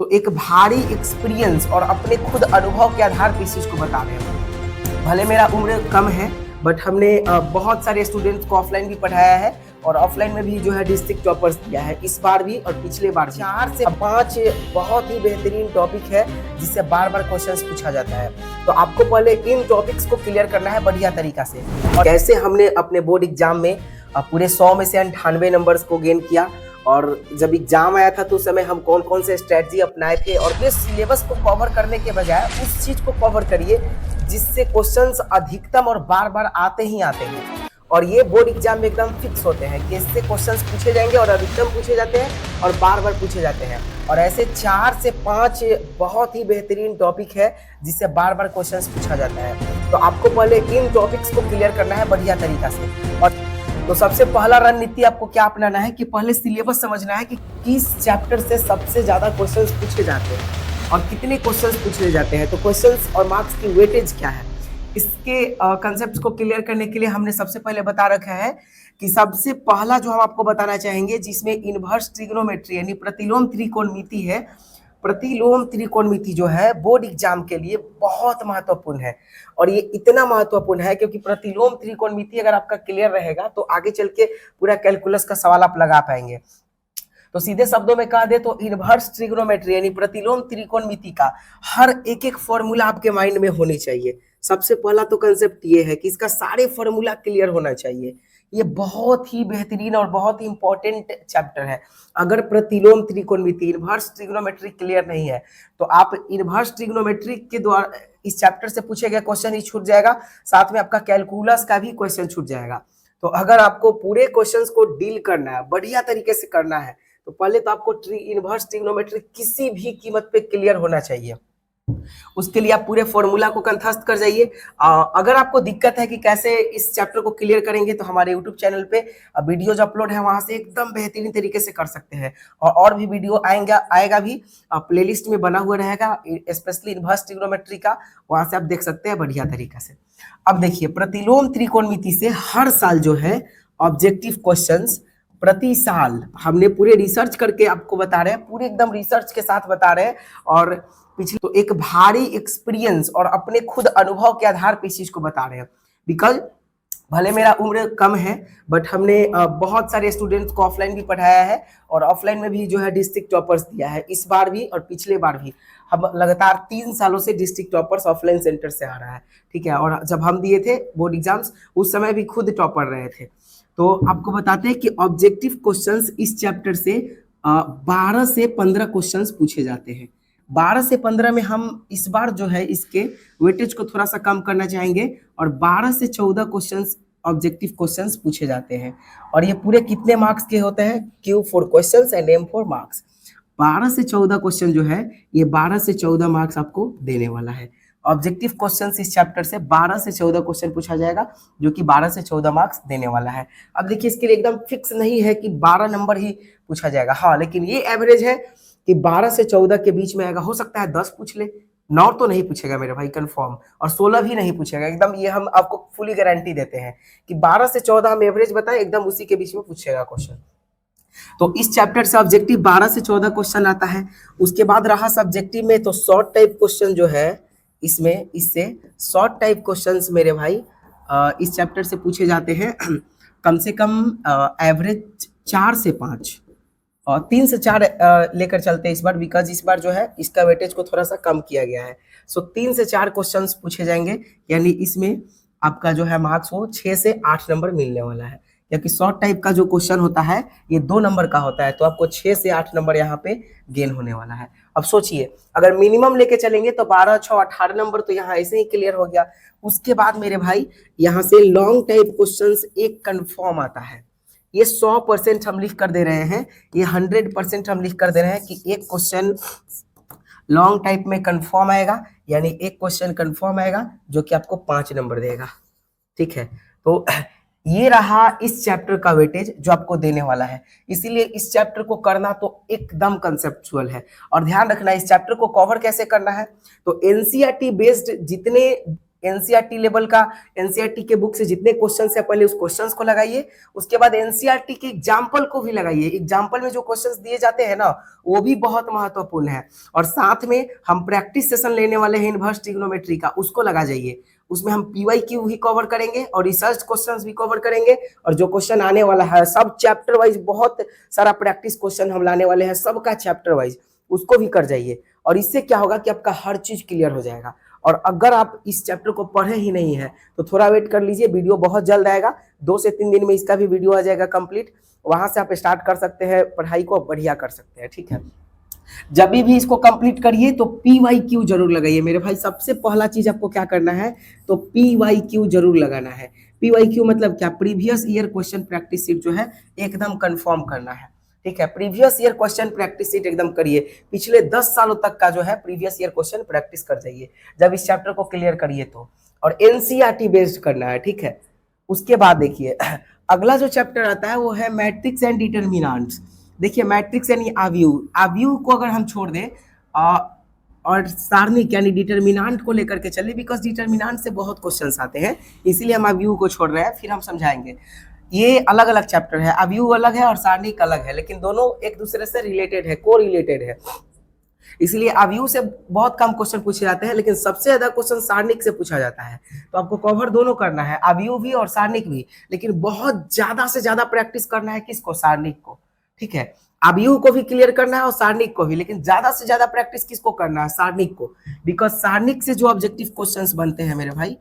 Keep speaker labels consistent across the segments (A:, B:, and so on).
A: तो एक भारी एक्सपीरियंस और अपने खुद अनुभव के आधार पर इस चीज को बता रहे हैं। भले मेरा उम्र कम है बट हमने बहुत सारे स्टूडेंट्स को ऑफलाइन भी पढ़ाया है और ऑफलाइन में भी जो है डिस्ट्रिक्ट टॉपर्स दिया है, इस बार भी और पिछले बार भी। 4 से 5 बहुत ही बेहतरीन टॉपिक है जिससे बार बार क्वेश्चंस पूछा जाता है। तो आपको पहले इन टॉपिक्स को क्लियर करना है बढ़िया तरीका से। और कैसे हमने अपने बोर्ड एग्जाम में पूरे 100 में से 98 नंबर्स को गेन किया, और जब एग्जाम आया था तो उस समय हम कौन कौन से स्ट्रेटजी अपनाए थे, और अपने सिलेबस को कवर करने के बजाय उस चीज को कवर करिए जिससे क्वेश्चंस अधिकतम और बार बार आते ही आते हैं। और ये बोर्ड एग्जाम में एकदम फिक्स होते हैं कि इससे क्वेश्चंस पूछे जाएंगे और अधिकतम पूछे जाते हैं और बार बार पूछे जाते हैं। और ऐसे 4 से 5 बहुत ही बेहतरीन टॉपिक है जिससे बार बार क्वेश्चंस पूछा जाता है। तो आपको पहले इन टॉपिक्स को क्लियर करना है बढ़िया तरीका से। और तो सबसे पहला रणनीति आपको क्या अपनाना है कि पहले सिलेबस समझना है कि किस चैप्टर से सबसे ज्यादा क्वेश्चंस पूछे जाते हैं और कितने क्वेश्चंस पूछे जाते हैं। तो क्वेश्चंस और मार्क्स की वेटेज क्या है, इसके कंसेप्ट्स को क्लियर करने के लिए हमने सबसे पहले बता रखा है कि सबसे पहला जो हम आपको बताना चाहेंगे जिसमें इनवर्स ट्रिग्नोमेट्री यानी प्रतिलोम त्रिकोणमिति है। प्रतिलोम त्रिकोणमिति जो है बोर्ड एग्जाम के लिए बहुत महत्वपूर्ण है, और ये इतना महत्वपूर्ण है क्योंकि प्रतिलोम त्रिकोणमिति अगर आपका क्लियर रहेगा तो आगे चल के पूरा कैलकुलस का सवाल आप लगा पाएंगे। तो सीधे शब्दों में कह दे तो इनवर्स ट्रिग्नोमेट्री यानी प्रतिलोम त्रिकोणमिति का हर एक फॉर्मूला आपके माइंड में होनी चाहिए। सबसे पहला तो कंसेप्ट ये है कि इसका सारे फॉर्मूला क्लियर होना चाहिए। ये बहुत ही बेहतरीन और बहुत ही इंपॉर्टेंट चैप्टर है। अगर प्रतिलोम त्रिकोणमिति इनवर्स ट्रिग्नोमेट्री क्लियर नहीं है तो आप इनवर्स ट्रिग्नोमेट्री के द्वारा इस चैप्टर से पूछे गए क्वेश्चन ही छूट जाएगा, साथ में आपका कैलकुलस का भी क्वेश्चन छूट जाएगा। तो अगर आपको पूरे क्वेश्चंस को डील करना है, बढ़िया तरीके से करना है, तो पहले तो आपको इनवर्स ट्रिग्नोमेट्री किसी भी कीमत पे क्लियर होना चाहिए। उसके लिए आप पूरे फॉर्मूला को कंठस्थ कर जाइए। अगर आपको दिक्कत है कि कैसे इस चैप्टर को क्लियर करेंगे तो हमारे यूट्यूब चैनल पे वीडियोज अपलोड है, वहां से एकदम बेहतरीन तरीके से कर सकते हैं। और भी वीडियो आएगा भी, प्लेलिस्ट में बना हुआ रहेगा स्पेशली इनवर्स ट्रिग्नोमेट्री का, वहां से आप देख सकते हैं बढ़िया तरीका से। अब देखिए, प्रतिलोम त्रिकोणमिति से हर साल जो है ऑब्जेक्टिव क्वेश्चंस प्रति साल हमने पूरे रिसर्च करके आपको बता रहे हैं, पूरे एकदम रिसर्च के साथ बता रहे हैं। और पिछले तो एक भारी एक्सपीरियंस और अपने खुद अनुभव के आधार पर इस चीज को बता रहे हैं। बिकॉज भले मेरा उम्र कम है बट हमने बहुत सारे स्टूडेंट्स को ऑफलाइन भी पढ़ाया है और ऑफलाइन में भी जो है डिस्ट्रिक्ट टॉपर्स दिया है, इस बार भी और पिछले बार भी। हम लगातार 3 सालों से डिस्ट्रिक्ट टॉपर्स ऑफलाइन सेंटर से आ रहा है, ठीक है। और जब हम दिए थे बोर्ड एग्जाम्स उस समय भी खुद टॉपर रहे थे। तो आपको बताते हैं कि ऑब्जेक्टिव क्वेश्चंस इस चैप्टर से 12 से 15 क्वेश्चंस पूछे जाते हैं। 12 से 15 में हम इस बार जो है इसके वेटेज को थोड़ा सा कम करना चाहेंगे और 12 से 14 क्वेश्चंस ऑब्जेक्टिव क्वेश्चंस पूछे जाते हैं। और ये पूरे कितने मार्क्स के होते हैं? Q for questions and M for marks. 12 से 14 क्वेश्चन जो है ये 12 से 14 मार्क्स आपको देने वाला है। ऑब्जेक्टिव क्वेश्चंस इस चैप्टर से 12 से 14 क्वेश्चन पूछा जाएगा जो कि 12 से 14 मार्क्स देने वाला है। अब देखिए, इसके लिए एकदम फिक्स नहीं है कि 12 नंबर ही पूछा जाएगा, हाँ, लेकिन ये एवरेज है कि 12 से 14 के बीच में आएगा। हो सकता है 10 पूछ ले, 9 तो नहीं पूछेगा मेरे भाई कंफर्म, और 16 भी नहीं पूछेगा एकदम। ये हम आपको फुली गारंटी देते हैं कि 12 से 14 हम एवरेज बताएं, एकदम उसी के बीच में पूछेगा क्वेश्चन। तो इस चैप्टर से ऑब्जेक्टिव 12 से 14 क्वेश्चन आता है। उसके बाद रहा सब्जेक्टिव में, तो शॉर्ट टाइप क्वेश्चन जो है इसमें, इससे शॉर्ट टाइप क्वेश्चंस मेरे भाई इस चैप्टर से पूछे जाते हैं कम से कम एवरेज 4 से 5 और 3 से 4 लेकर चलते हैं इस बार, बिकॉज इस बार जो है इसका वेटेज को थोड़ा सा कम किया गया है। सो 3 से 4 क्वेश्चंस पूछे जाएंगे, यानी इसमें आपका जो है मार्क्स वो 6 से 8 नंबर मिलने वाला है। क्योंकि शॉर्ट टाइप का जो क्वेश्चन होता है ये 2 नंबर का होता है, तो आपको 6 से 8 नंबर यहाँ पे गेन होने वाला है। अब सोचिए, अगर मिनिमम लेके चलेंगे तो 12, 6, 18 नंबर तो यहाँ ऐसे ही क्लियर हो गया। उसके बाद मेरे भाई यहाँ से लॉन्ग टाइप क्वेश्चंस एक कंफर्म आता है। ये 100% हम लिख कर दे रहे हैं, ये 100% हम लिख कर दे रहे हैं कि एक क्वेश्चन लॉन्ग टाइप में कंफर्म आएगा, यानी एक क्वेश्चन कंफर्म आएगा जो कि आपको 5 नंबर देगा, ठीक है। तो ये रहा इस चैप्टर का वेटेज जो आपको देने वाला है। इसीलिए इस चैप्टर को करना तो एकदम कंसेप्चुअल है। और ध्यान रखना, इस चैप्टर को कवर कैसे करना है, तो एनसीईआरटी बेस्ड जितने एनसीईआरटी लेवल का, एनसीईआरटी के बुक से जितने क्वेश्चन है पहले उस क्वेश्चंस को लगाइए, उसके बाद एनसीईआरटी के एग्जाम्पल को भी लगाइए। एग्जाम्पल में जो क्वेश्चंस दिए जाते हैं ना वो भी बहुत महत्वपूर्ण है। और साथ में हम प्रैक्टिस सेशन लेने वाले हैं इनवर्स ट्रिग्नोमेट्री का, उसको लगा जाइए। उसमें हम पीवाईक्यू भी कवर करेंगे और रिसर्च क्वेश्चंस भी कवर करेंगे, और जो क्वेश्चन आने वाला है सब चैप्टर वाइज, बहुत सारा प्रैक्टिस क्वेश्चन हम लाने वाले हैं सबका चैप्टर वाइज, उसको भी कर जाइए। और इससे क्या होगा कि आपका हर चीज क्लियर हो जाएगा। और अगर आप इस चैप्टर को पढ़े ही नहीं है तो थोड़ा वेट कर लीजिए, वीडियो बहुत जल्द आएगा, 2 से 3 दिन में इसका भी वीडियो आ जाएगा कंप्लीट। वहां से आप स्टार्ट कर सकते हैं, पढ़ाई को बढ़िया कर सकते हैं, ठीक है। जब भी इसको कंप्लीट करिए तो पीवाईक्यू जरूर लगाइए मेरे भाई। सबसे पहला चीज आपको क्या करना है, तो पीवाईक्यू जरूर लगाना है। पीवाईक्यू मतलब क्या, previous year question practice sheet जो है एकदम कंफर्म करना है, ठीक है। Previous year question practice sheet एकदम करिए, पिछले 10 सालों तक का जो है प्रीवियस ईयर क्वेश्चन प्रैक्टिस कर जाइए जब इस चैप्टर को क्लियर करिए तो। और एनसीईआरटी बेस्ड करना है, ठीक है। उसके बाद देखिए अगला जो चैप्टर आता है वो है मैट्रिक्स एंड डिटर्मिनेंट्स। देखिए मैट्रिक्स यानी आव्यूह को अगर हम छोड़ दें और सारणिक यानी डिटर्मिनेंट को लेकर के चले, बिकॉज डिटर्मिनेंट से बहुत क्वेश्चंस आते हैं, इसीलिए हम आव्यूह को छोड़ रहे हैं, फिर हम समझाएंगे। ये अलग अलग चैप्टर है, आव्यूह अलग है और सारणिक अलग है, लेकिन दोनों एक दूसरे से रिलेटेड है, को रिलेटेड है। इसलिए आव्यूह से बहुत कम क्वेश्चन पूछे जाते हैं, लेकिन सबसे ज्यादा क्वेश्चन सारणिक से पूछा जाता है। तो आपको कवर दोनों करना है, आव्यूह भी और सारणिक भी, लेकिन बहुत ज्यादा से ज्यादा प्रैक्टिस करना है किसको, सारणिक को, ठीक है। आव्यूह को भी क्लियर करना है और सारणिक को भी, लेकिन ज्यादा से ज्यादा प्रैक्टिस किसको करना है, सारणिक को। बिकॉज सारणिक से जो ऑब्जेक्टिव क्वेश्चंस बनते हैं मेरे भाई,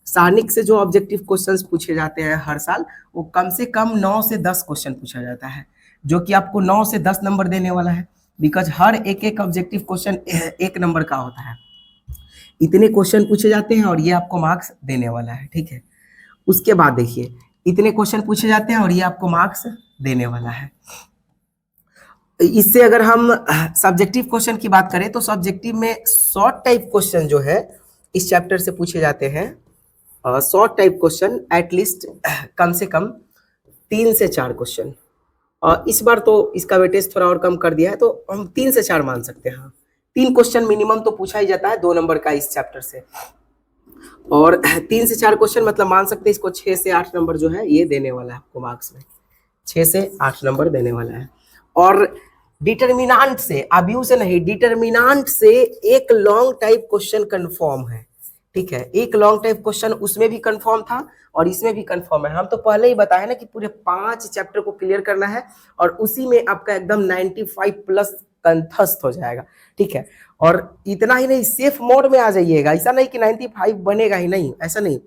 A: सारणिक से जो ऑब्जेक्टिव क्वेश्चंस पूछे जाते हैं हर साल, वो कम से कम 9 से 10 क्वेश्चन पूछा जाता है, जो कि आपको 9 से 10 नंबर देने वाला है। बिकॉज हर एक ऑब्जेक्टिव क्वेश्चन 1 नंबर का होता है, इतने क्वेश्चन पूछे जाते हैं और ये आपको मार्क्स देने वाला है, ठीक है। उसके बाद देखिए इतने क्वेश्चन पूछे जाते हैं और ये आपको मार्क्स देने वाला है। इससे अगर हम सब्जेक्टिव क्वेश्चन की बात करें तो सब्जेक्टिव में शॉर्ट टाइप क्वेश्चन जो है इस चैप्टर से पूछे जाते हैं। शॉर्ट टाइप क्वेश्चन एटलीस्ट कम से कम 3 से 4 क्वेश्चन। इस बार तो इसका वेटेज थोड़ा और कम कर दिया है, तो हम 3 से 4 मान सकते हैं। 3 क्वेश्चन मिनिमम तो पूछा ही जाता है 2 नंबर का इस चैप्टर से, और 3 से 4 क्वेश्चन मतलब मान सकते हैं इसको 6 से 8 नंबर जो है ये देने वाला है आपको मार्क्स में, 6 से 8 नंबर देने वाला है। और डिटर्मिनेंट से, आव्यूह से नहीं, डिटर्मिनेंट से एक लॉन्ग टाइप क्वेश्चन कंफर्म है, ठीक है। एक लॉन्ग टाइप क्वेश्चन उसमें भी कंफर्म था और इसमें भी कंफर्म है। हम तो पहले ही बताए ना कि पूरे 5 चैप्टर को क्लियर करना है और उसी में आपका एकदम 95 प्लस कंठस्थ हो जाएगा, ठीक है। और इतना ही नहीं, सेफ मोड में आ जाइएगा। ऐसा नहीं कि 95 बनेगा ही नहीं, ऐसा नहीं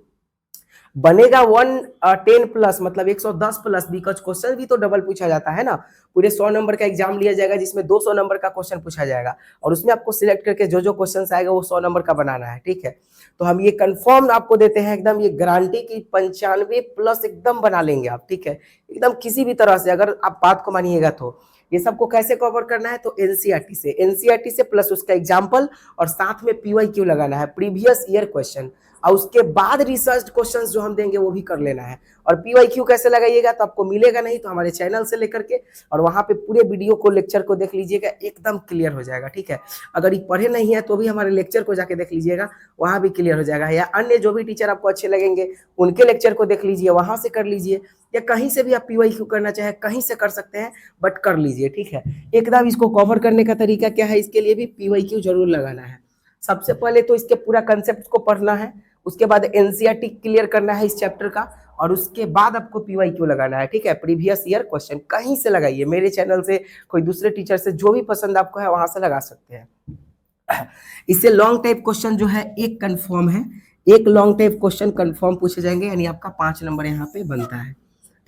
A: बनेगा, 110 प्लस मतलब 110 प्लस, बिकॉज क्वेश्चन भी तो डबल पूछा जाता है ना। पूरे 100 नंबर का एग्जाम लिया जाएगा जिसमें 200 नंबर का क्वेश्चन पूछा जाएगा, और उसमें आपको सिलेक्ट करके जो जो क्वेश्चन आएगा वो 100 नंबर का बनाना है, ठीक है। तो हम ये कंफर्म आपको देते हैं एकदम, ये गारंटी की 95 प्लस एकदम बना लेंगे आप, ठीक है। एकदम किसी भी तरह से अगर आप बात को मानिएगा तो। ये सबको कैसे कवर करना है, तो एनसीईआरटी से प्लस उसका एग्जाम्पल और साथ में पीवाईक्यू लगाना है, प्रीवियस ईयर क्वेश्चन, और उसके बाद रिसर्च क्वेश्चंस जो हम देंगे वो भी कर लेना है। और पीवाईक्यू कैसे लगाइएगा, तो आपको मिलेगा नहीं तो हमारे चैनल से लेकर के और वहां पे पूरे वीडियो को, लेक्चर को देख लीजिएगा, एकदम क्लियर हो जाएगा, ठीक है। अगर ये पढ़े नहीं है तो भी हमारे लेक्चर को जाके देख लीजिएगा, वहां भी क्लियर हो जाएगा। या अन्य जो भी टीचर आपको अच्छे लगेंगे उनके लेक्चर को देख लीजिए, वहां से कर लीजिए, या कहीं से भी आप पीवाईक्यू करना चाहे कहीं से कर सकते हैं, बट कर लीजिए, ठीक है। एकदम इसको कवर करने का तरीका क्या है, इसके लिए भी पीवाईक्यू जरूर लगाना है। सबसे पहले तो इसके पूरा कंसेप्ट को पढ़ना है, उसके बाद एनसीईआरटी क्लियर करना है इस चैप्टर का, और उसके बाद आपको पीवाईक्यू लगाना है, ठीक है। प्रीवियस ईयर क्वेश्चन कहीं से लगाइए, मेरे चैनल से, कोई दूसरे टीचर से, जो भी पसंद आपको है वहां से लगा सकते हैं। इससे लॉन्ग टाइप क्वेश्चन जो है एक कंफर्म है, एक लॉन्ग टाइप क्वेश्चन कंफर्म पूछे जाएंगे, यानी आपका 5 नंबर यहाँ पे बनता है,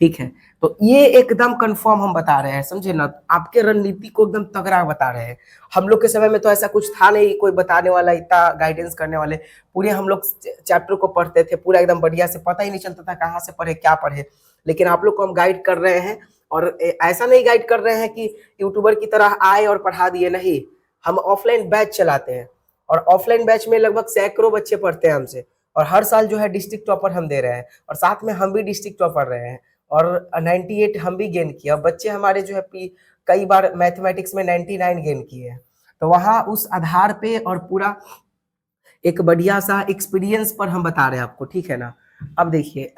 A: ठीक है। तो ये एकदम कंफर्म हम बता रहे हैं, समझे ना, आपके रणनीति को एकदम तगड़ा बता रहे हैं। हम लोग के समय में तो ऐसा कुछ था नहीं, कोई बताने वाला, इतना गाइडेंस करने वाले। पूरे हम लोग चैप्टर को पढ़ते थे पूरा एकदम बढ़िया से, पता ही नहीं चलता था कहाँ से पढ़े क्या पढ़े। लेकिन आप लोग को हम गाइड कर रहे हैं, और ऐसा नहीं गाइड कर रहे हैं कि यूट्यूबर की तरह आए और पढ़ा दिए, नहीं। हम ऑफलाइन बैच चलाते हैं, और ऑफलाइन बैच में लगभग सैकड़ों बच्चे पढ़ते हैं हमसे, और हर साल जो है डिस्ट्रिक्ट टॉपर हम दे रहे हैं, और साथ में हम भी डिस्ट्रिक्ट टॉपर रहे हैं, और 98 हम भी गेन किया। बच्चे हमारे जो है कई बार मैथमेटिक्स में 99 गेन किए हैं। तो वहाँ उस आधार पे और पूरा एक बढ़िया सा एक्सपीरियंस पर हम बता रहे हैं आपको, ठीक है ना। अब देखिए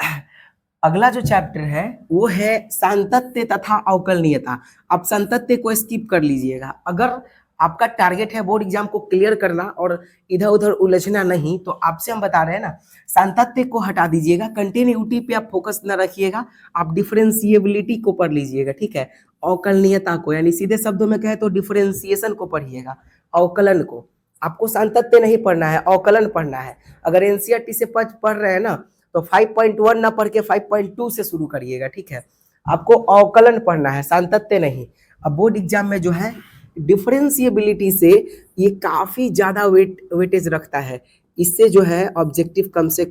A: अगला जो चैप्टर है वो है सांतत्य तथा अवकलनीयता। आप सांतत्य को स्किप कर लीजिएगा। अगर आपका टारगेट है बोर्ड एग्जाम को क्लियर करना और इधर उधर उलझना नहीं, तो आपसे हम बता रहे हैं ना, सांतत्य को हटा दीजिएगा, कंटिन्यूटी पे आप फोकस न रखिएगा, आप डिफरेंशिएबिलिटी को पढ़ लीजिएगा, ठीक है। अवकलनीयता को, यानी सीधे शब्दों में कहे तो डिफरेंशिएशन को पढ़िएगा, अवकलन को। आपको सांतत्य नहीं पढ़ना है, अवकलन पढ़ना है। अगर एनसीईआरटी से पढ़ रहे हैं ना, तो 5.1 ना पढ़ के 5.2 से शुरू करिएगा, ठीक है। आपको अवकलन पढ़ना है, सांतत्य नहीं। अब बोर्ड एग्जाम में जो है डिफरेंशिएबिलिटी से ये काफी ज्यादा वेटेज रखता है। इससे जो है ऑब्जेक्टिव कम से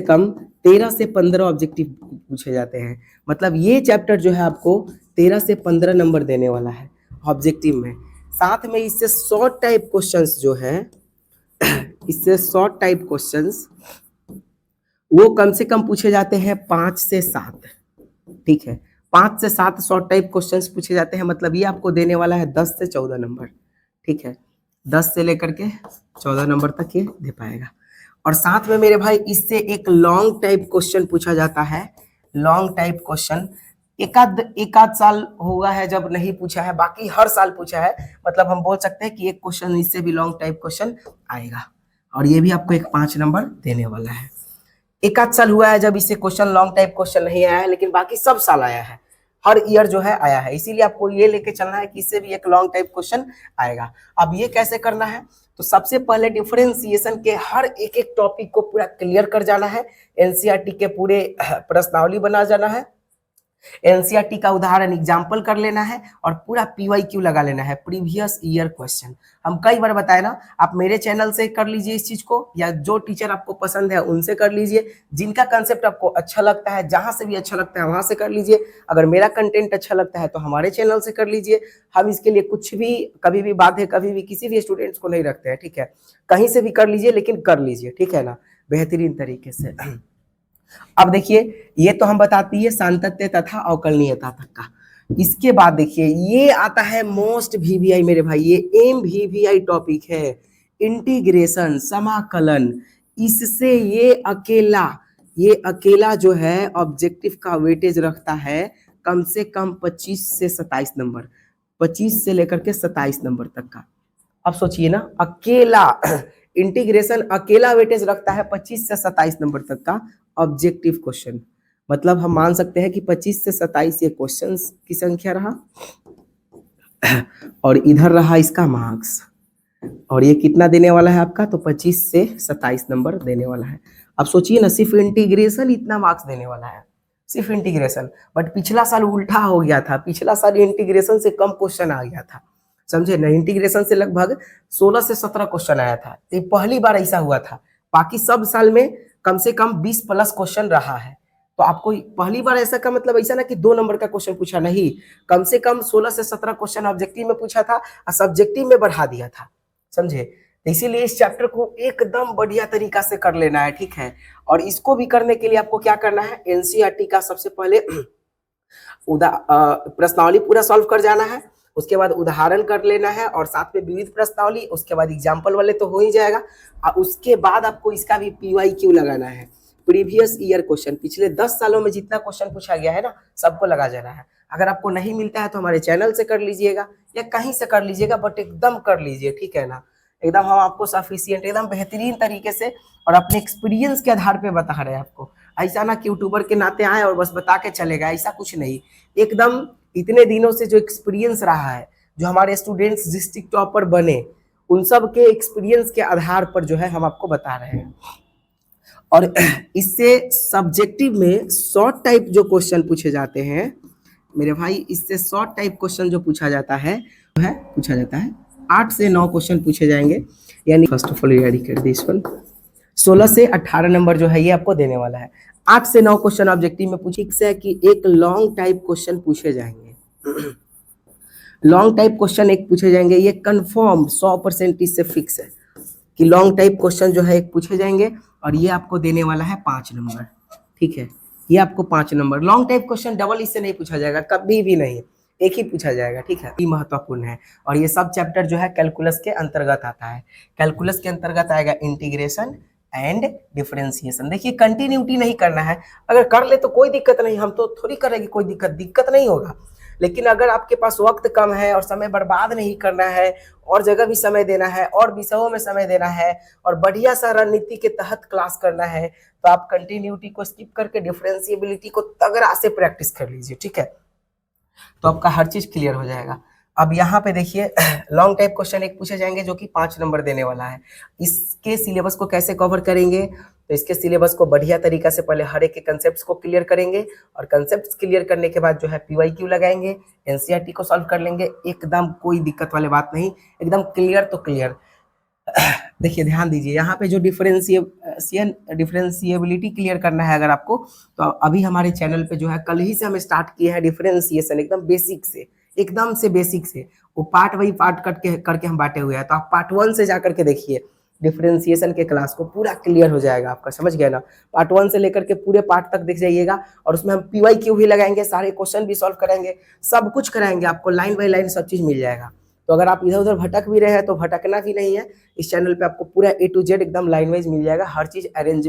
A: कम 13 से 15 ऑब्जेक्टिव पूछे जाते हैं। मतलब ये चैप्टर जो है आपको 13 से 15 नंबर देने वाला है ऑब्जेक्टिव में। साथ में इससे शॉर्ट टाइप क्वेश्चंस जो है इससे शॉर्ट टाइप क्वेश्चंस वो कम से कम पूछे जाते हैं 5 से 7, ठीक है। 5 से 7 शॉर्ट टाइप क्वेश्चंस पूछे जाते हैं। मतलब ये आपको देने वाला है 10 से 14 नंबर, ठीक है। 10 से लेकर के 14 नंबर तक ये दे पाएगा। और साथ में मेरे भाई इससे एक लॉन्ग टाइप क्वेश्चन पूछा जाता है। लॉन्ग टाइप क्वेश्चन एक आध साल हुआ है जब नहीं पूछा है, बाकी हर साल पूछा है। मतलब हम बोल सकते हैं कि एक क्वेश्चन इससे भी लॉन्ग टाइप क्वेश्चन आएगा, और ये भी आपको एक 5 नंबर देने वाला है। एक आध साल हुआ है जब इससे क्वेश्चन लॉन्ग टाइप क्वेश्चन नहीं आया है, लेकिन बाकी सब साल आया है, हर ईयर जो है आया है। इसीलिए आपको ये लेके चलना है कि इससे भी एक लॉन्ग टाइप क्वेश्चन आएगा। अब ये कैसे करना है, तो सबसे पहले डिफरेंशिएशन के हर एक टॉपिक को पूरा क्लियर कर जाना है। एनसीईआरटी के पूरे प्रश्नावली बना जाना है, एनसीईआरटी का उदाहरण एग्जाम्पल कर लेना है, और पूरा पीवाईक्यू लगा लेना है, प्रीवियस ईयर क्वेश्चन। हम कई बार बताए ना, आप मेरे चैनल से कर लीजिए इस चीज को, या जो टीचर आपको पसंद है उनसे कर लीजिए, जिनका कंसेप्ट आपको अच्छा लगता है, जहां से भी अच्छा लगता है वहां से कर लीजिए। अगर मेरा कंटेंट अच्छा लगता है तो हमारे चैनल से कर लीजिए। हम इसके लिए कुछ भी, कभी भी बाध्य, कभी भी किसी भी स्टूडेंट्स को नहीं रखते हैं, ठीक है। कहीं से भी कर लीजिए, लेकिन कर लीजिए, ठीक है ना, बेहतरीन तरीके से। अब देखिए ये तो हम बताती है सांतत्य तथा अवकलनीयता तक का। इसके बाद देखिए ये आता है मोस्ट वीवीआई मेरे भाई, ये MVVI टॉपिक है, इंटीग्रेशन, समाकलन। इससे ये अकेला जो है ऑब्जेक्टिव का वेटेज रखता है कम से कम 25 से 27 नंबर, 25 से लेकर के 27 नंबर तक का। अब सोचिए ना, अकेला इंटीग्रेशन अकेला वेटेज रखता है 25 से 27 नंबर तक का ऑब्जेक्टिव क्वेश्चन। मतलब हम मान सकते हैं कि 25 से 27 ये क्वेश्चंस की संख्या रहा, और इधर रहा इसका मार्क्स, और ये कितना देने वाला है आपका, तो 25 से 27 नंबर देने वाला है। अब सोचिए ना, सिर्फ इंटीग्रेशन इतना मार्क्स देने वाला है, सिर्फ इंटीग्रेशन। बट पिछला साल उल्टा हो गया था, पिछला साल इंटीग्रेशन से कम क्वेश्चन आ गया था, समझे ना। इंटीग्रेशन से लगभग 16 से 17 क्वेश्चन आया था, ये पहली बार ऐसा हुआ था। बाकी सब साल में कम से कम 20 प्लस क्वेश्चन रहा है। तो आपको पहली बार ऐसा का मतलब ऐसा ना कि 2 नंबर का क्वेश्चन पूछा, नहीं, कम से कम 16 से 17 क्वेश्चन ऑब्जेक्टिव में पूछा था और सब्जेक्टिव में बढ़ा दिया था, समझे। तो इसीलिए इस चैप्टर को एकदम बढ़िया तरीका से कर लेना है, ठीक है। और इसको भी करने के लिए आपको क्या करना है, एनसीईआरटी का सबसे पहले प्रश्नावली पूरा सॉल्व कर जाना है, उसके बाद उदाहरण कर लेना है, और साथ में विविध प्रश्नावली, उसके बाद एग्जाम्पल वाले तो हो ही जाएगा। और उसके बाद आपको इसका भी पीवाईक्यू लगाना है, प्रीवियस ईयर क्वेश्चन। पिछले 10 सालों में जितना क्वेश्चन पूछा गया है ना, सबको लगा जाना है। अगर आपको नहीं मिलता है तो हमारे चैनल से कर लीजिएगा या कहीं से कर लीजिएगा, बट एकदम कर लीजिए, ठीक है ना। एकदम हम आपको सफिशियंट, एकदम बेहतरीन तरीके से और अपने एक्सपीरियंस के आधार पे बता रहे हैं आपको। ऐसा ना कि यूट्यूबर के नाते आए और बस बता के चलेगा, ऐसा कुछ नहीं। एकदम इतने दिनों से जो एक्सपीरियंस रहा है, जो हमारे स्टूडेंट्स डिस्ट्रिक्ट टॉपर बने, उन सब के एक्सपीरियंस के आधार पर जो है हम आपको बता रहे हैं। और इससे सब्जेक्टिव में शॉर्ट टाइप जो क्वेश्चन पूछे जाते हैं मेरे भाई, इससे शॉर्ट टाइप क्वेश्चन जो पूछा जाता है 8 से 9 क्वेश्चन पूछे जाएंगे। यानी फर्स्ट ऑफ ऑल रेडी कर दिस वन, 16 से 18 नंबर जो है ये आपको देने वाला है। 8 से 9 क्वेश्चन ऑब्जेक्टिव में पूछे से कि एक लॉन्ग टाइप क्वेश्चन पूछे जाएंगे। लॉन्ग टाइप क्वेश्चन एक पूछे जाएंगे, ये कंफर्म 100% इससे फिक्स है कि लॉन्ग टाइप क्वेश्चन जो है एक पूछे जाएंगे, और ये आपको देने वाला है 5 नंबर, ठीक है। ये आपको 5 number. Long type question double इससे नहीं पूछा जाएगा, कभी भी नहीं। एक ही पूछा जाएगा, ठीक है। ये महत्वपूर्ण है और ये सब चैप्टर जो है कैलकुलस के अंतर्गत आता है। कैलकुलस के अंतर्गत आएगा इंटीग्रेशन एंड डिफरेंशिएशन। देखिए कंटिन्यूटी नहीं करना है, अगर कर ले तो कोई दिक्कत नहीं, हम तो थोड़ी करेंगे, कोई दिक्कत नहीं होगा। लेकिन अगर आपके पास वक्त कम है और समय बर्बाद नहीं करना है और जगह भी समय देना है और विषयों में समय देना है और बढ़िया सा रणनीति के तहत क्लास करना है, तो आप कंटिन्यूटी को स्किप करके डिफरेंशिएबिलिटी को तगड़ा से प्रैक्टिस कर लीजिए, ठीक है। तो आपका हर चीज क्लियर हो जाएगा। अब यहाँ पे देखिए लॉन्ग टाइप क्वेश्चन एक पूछे जाएंगे जो कि 5 नंबर देने वाला है। इसके सिलेबस को कैसे कवर करेंगे, तो इसके सिलेबस को बढ़िया तरीका से पहले हर एक के कंसेप्ट को क्लियर करेंगे और कंसेप्ट क्लियर करने के बाद जो है PYQ लगाएंगे, एनसीईआरटी को सॉल्व कर लेंगे। एकदम कोई दिक्कत वाली बात नहीं, एकदम क्लियर तो क्लियर। देखिए ध्यान दीजिए, यहाँ पे जो डिफरेंशिएबिलिटी क्लियर करना है अगर आपको, तो अभी हमारे चैनल पे जो है कल ही से हम स्टार्ट किए हैं डिफरेंशिएशन, एकदम बेसिक से, एकदम से बेसिक से। वो पार्ट वाई पार्ट करके हम बांटे हुए हैं, तो आप पार्ट 1 से जा करके देखिए डिफरेंशिएशन के क्लास को, पूरा क्लियर हो जाएगा आपका, समझ गए ना। पार्ट 1 से लेकर के पूरे पार्ट तक देख जाइएगा और उसमें हम PYQ भी लगाएंगे, सारे क्वेश्चन भी सॉल्व कराएंगे, सब कुछ कराएंगे आपको, लाइन बाई लाइन सब चीज मिल जाएगा। तो अगर आप इधर उधर भटक भी रहे हैं तो भटकना भी नहीं है, इस चैनल पे आपको पूरा A to Z एकदम लाइन वाइज मिल जाएगा, हर चीज अरेंज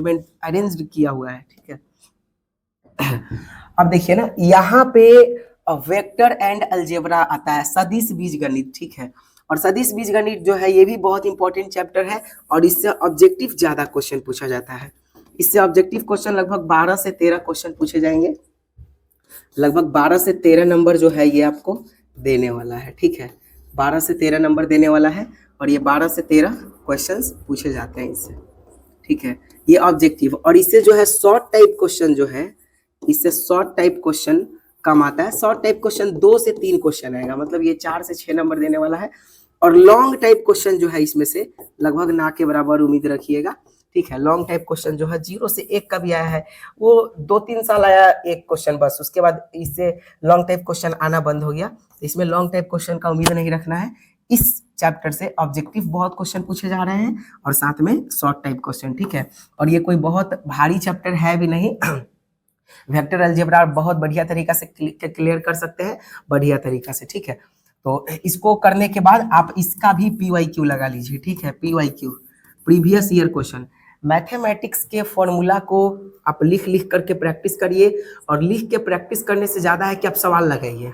A: किया हुआ है, ठीक है। अब देखिए ना, यहाँ पे वेक्टर एंड अलजेब्रा आता है, सदिश बीजगणित, ठीक है। और सदिश बीजगणित जो है ये भी बहुत इंपॉर्टेंट चैप्टर है और इससे ऑब्जेक्टिव ज्यादा क्वेश्चन पूछा जाता है। इससे ऑब्जेक्टिव क्वेश्चन लगभग 12 से 13 क्वेश्चन पूछे जाएंगे, लगभग 12 से 13 नंबर जो है ये आपको देने वाला है, ठीक है। 12 से 13 नंबर देने वाला है और ये 12 से 13 क्वेश्चंस पूछे जाते हैं इससे, ठीक है। ये ऑब्जेक्टिव, और इससे जो है शॉर्ट टाइप क्वेश्चन जो है, इससे शॉर्ट टाइप क्वेश्चन कम आता है। शॉर्ट टाइप क्वेश्चन 2 से 3 क्वेश्चन आएगा, मतलब ये 4 से 6 नंबर देने वाला है। और लॉन्ग टाइप क्वेश्चन जो है इसमें से लगभग ना के बराबर उम्मीद रखिएगा, ठीक है। लॉन्ग टाइप क्वेश्चन जो है 0 से 1 का भी आया है, वो 2-3 साल आया एक क्वेश्चन बस, उसके बाद इससे लॉन्ग टाइप क्वेश्चन आना बंद हो गया। इसमें लॉन्ग टाइप क्वेश्चन का उम्मीद नहीं रखना है। इस चैप्टर से ऑब्जेक्टिव बहुत क्वेश्चन पूछे जा रहे हैं और साथ में शॉर्ट टाइप क्वेश्चन, ठीक है। और ये कोई बहुत भारी चैप्टर है भी नहीं। वेक्टर अलजेब्रा बहुत बढ़िया तरीका से क्लियर कर सकते हैं, बढ़िया तरीका से, ठीक है। तो इसको करने के बाद आप इसका भी PYQ लगा लीजिए, ठीक है। PYQ previous year question, mathematics के फॉर्मूला को आप लिख करके प्रैक्टिस करिए, और लिख के प्रैक्टिस करने से ज्यादा है कि आप सवाल लगाइए।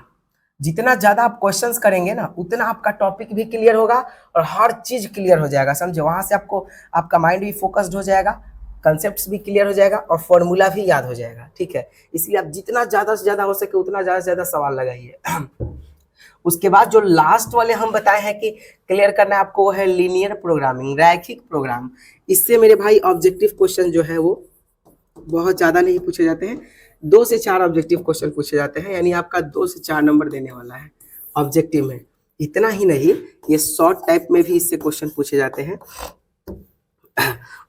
A: जितना ज्यादा आप क्वेश्चंस करेंगे ना, उतना आपका टॉपिक भी क्लियर होगा और हर चीज क्लियर हो जाएगा, समझे। वहां से आपको आपका माइंड भी फोकस्ड हो जाएगा, कंसेप्ट्स भी क्लियर हो जाएगा और फॉर्मूला भी याद हो जाएगा, ठीक है। इसलिए आप जितना ज्यादा से ज्यादा हो सके उतना ज्यादा से ज्यादा सवाल लगाइए। उसके बाद जो लास्ट वाले हम बताए हैं कि क्लियर करना है आपको, वो है लीनियर प्रोग्रामिंग, रैखिक प्रोग्राम। इससे मेरे भाई ऑब्जेक्टिव क्वेश्चन जो है वो बहुत ज्यादा नहीं पूछे जाते हैं, 2 से 4 ऑब्जेक्टिव क्वेश्चन पूछे जाते हैं, यानी आपका 2 से 4 नंबर देने वाला है ऑब्जेक्टिव में। इतना ही नहीं, ये शॉर्ट टाइप में भी इससे क्वेश्चन पूछे जाते हैं।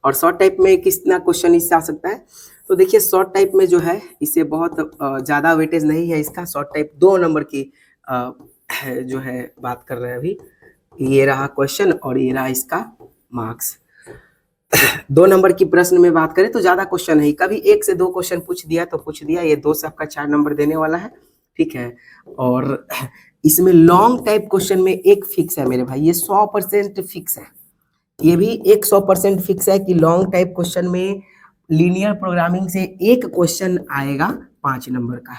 A: और शॉर्ट टाइप में कितना क्वेश्चन इससे आ सकता है, तो देखिए शॉर्ट टाइप में जो है इससे बहुत ज्यादा वेटेज नहीं है इसका। शॉर्ट टाइप 2 नंबर की जो है बात कर रहे हैं अभी, ये रहा क्वेश्चन और ये रहा इसका मार्क्स। 2 नंबर की प्रश्न में बात करें तो ज्यादा क्वेश्चन नहीं, कभी 1 से 2 क्वेश्चन पूछ दिया तो पूछ दिया, ये 2 से आपका 4 नंबर देने वाला है, ठीक है। और इसमें लॉन्ग टाइप क्वेश्चन में एक फिक्स है मेरे भाई, ये 100% फिक्स है, ये भी 100% फिक्स है कि लॉन्ग टाइप क्वेश्चन में लीनियर प्रोग्रामिंग से एक क्वेश्चन आएगा 5 नंबर का,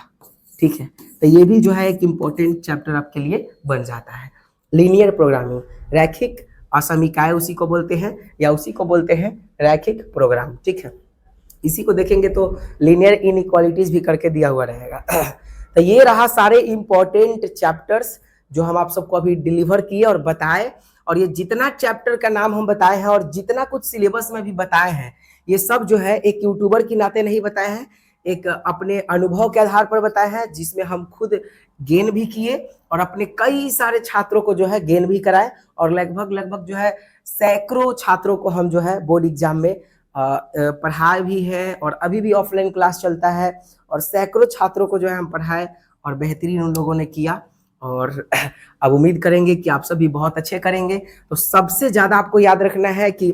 A: ठीक है। तो ये भी जो है एक इम्पोर्टेंट चैप्टर आपके लिए बन जाता है। लीनियर प्रोग्रामिंग, रैखिक असमीकाय उसी को बोलते हैं, या उसी को बोलते हैं रैखिक प्रोग्राम, ठीक है। इसी को देखेंगे तो लीनियर इनइक्वालिटीज भी करके दिया हुआ रहेगा। तो ये रहा सारे इंपॉर्टेंट चैप्टर्स जो हम आप सबको अभी डिलीवर किए और बताए। और ये जितना चैप्टर का नाम हम बताए हैं और जितना कुछ सिलेबस में भी बताए हैं, ये सब जो है एक यूट्यूबर की नाते नहीं बताए हैं, एक अपने अनुभव के आधार पर बताए हैं, जिसमें हम खुद गेन भी किए और अपने कई सारे छात्रों को जो है गेन भी कराए। और लगभग जो है सैकड़ों छात्रों को हम जो है बोर्ड एग्जाम में पढ़ाए भी है, और अभी भी ऑफलाइन क्लास चलता है, और सैकड़ों छात्रों को जो है हम पढ़ाए और बेहतरीन उन लोगों ने किया। और अब उम्मीद करेंगे कि आप सभी बहुत अच्छे करेंगे। तो सबसे ज्यादा आपको याद रखना है कि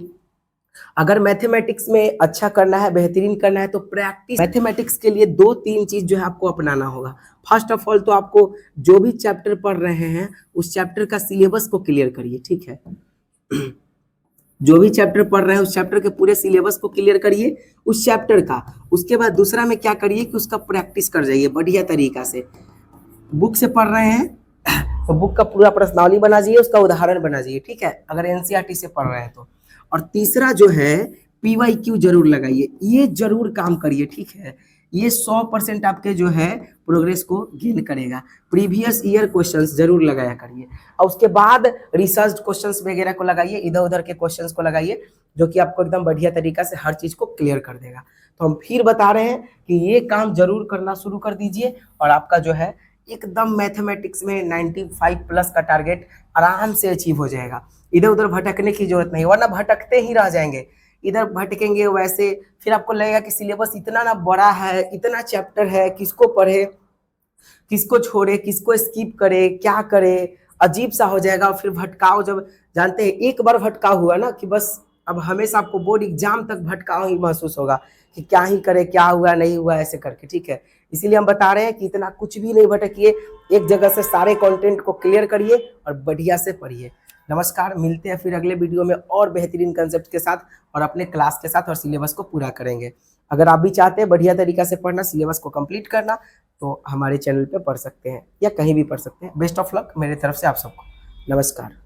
A: अगर मैथमेटिक्स में अच्छा करना है, बेहतरीन करना है, तो प्रैक्टिस मैथमेटिक्स के लिए 2-3 चीज़ जो है आपको अपनाना होगा। फर्स्ट ऑफ ऑल तो आपको जो भी चैप्टर पढ़ रहे हैं, उस चैप्टर का सिलेबस को क्लियर करिए, ठीक है? जो भी चैप्टर पढ़ रहे हैं उस चैप्टर के पूरे सिलेबस को क्लियर करिए उस चैप्टर का। उसके बाद दूसरा में क्या करिए कि उसका प्रैक्टिस कर जाइए बढ़िया तरीका से। बुक से पढ़ रहे हैं तो बुक का पूरा प्रश्नावली बना जाइए, उसका उदाहरण बना जाइए, ठीक है, अगर एनसीईआरटी से पढ़ रहे हैं तो। और तीसरा जो है पीवाईक्यू जरूर लगाइए, ये जरूर काम करिए, ठीक है। ये 100% आपके जो है प्रोग्रेस को गेन करेगा। प्रीवियस ईयर क्वेश्चंस जरूर लगाया करिए और उसके बाद रिसर्च क्वेश्चंस वगैरह को लगाइए, इधर उधर के क्वेश्चंस को लगाइए, जो कि आपको एकदम बढ़िया तरीका से हर चीज को क्लियर कर देगा। तो हम फिर बता रहे हैं कि ये काम जरूर करना शुरू कर दीजिए और आपका जो है एकदम मैथमेटिक्स में 95+ का टारगेट आराम से अचीव हो जाएगा। इधर उधर भटकने की जरूरत नहीं, वरना भटकते ही रह जाएंगे। इधर भटकेंगे वैसे, फिर आपको लगेगा कि सिलेबस इतना ना बड़ा है, इतना चैप्टर है, किसको पढ़े, किसको छोड़े, किसको स्किप करे, क्या करे, अजीब सा हो जाएगा। और फिर भटकाव, जब जानते हैं एक बार भटकाव हुआ ना कि बस अब हमेशा आपको बोर्ड एग्जाम तक भटकाव ही महसूस होगा कि क्या ही करे, क्या हुआ नहीं हुआ ऐसे करके, ठीक है। इसीलिए हम बता रहे हैं कि इतना कुछ भी नहीं भटकिए, एक जगह से सारे कंटेंट को क्लियर करिए और बढ़िया से पढ़िए। नमस्कार, मिलते हैं फिर अगले वीडियो में और बेहतरीन कंसेप्ट के साथ और अपने क्लास के साथ और सिलेबस को पूरा करेंगे। अगर आप भी चाहते हैं बढ़िया तरीका से पढ़ना, सिलेबस को कंप्लीट करना, तो हमारे चैनल पे पढ़ सकते हैं या कहीं भी पढ़ सकते हैं। बेस्ट ऑफ लक मेरे तरफ से आप सबको। नमस्कार।